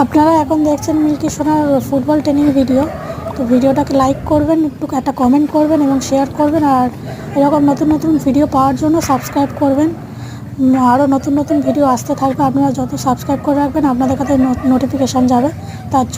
আপনারা এখন দেখছেন মিল্কি সোনার ফুটবল ট্রেনিং ভিডিও। তো ভিডিওটাকে লাইক করবেন, একটু একটা কমেন্ট করবেন এবং শেয়ার করবেন। আর এরকম নতুন নতুন ভিডিও পাওয়ার জন্য সাবস্ক্রাইব করবেন। আরও নতুন নতুন ভিডিও আসতে থাকবে। আপনারা যত সাবস্ক্রাইব করে রাখবেন আপনাদের কাছে নোটিফিকেশান যাবে। তার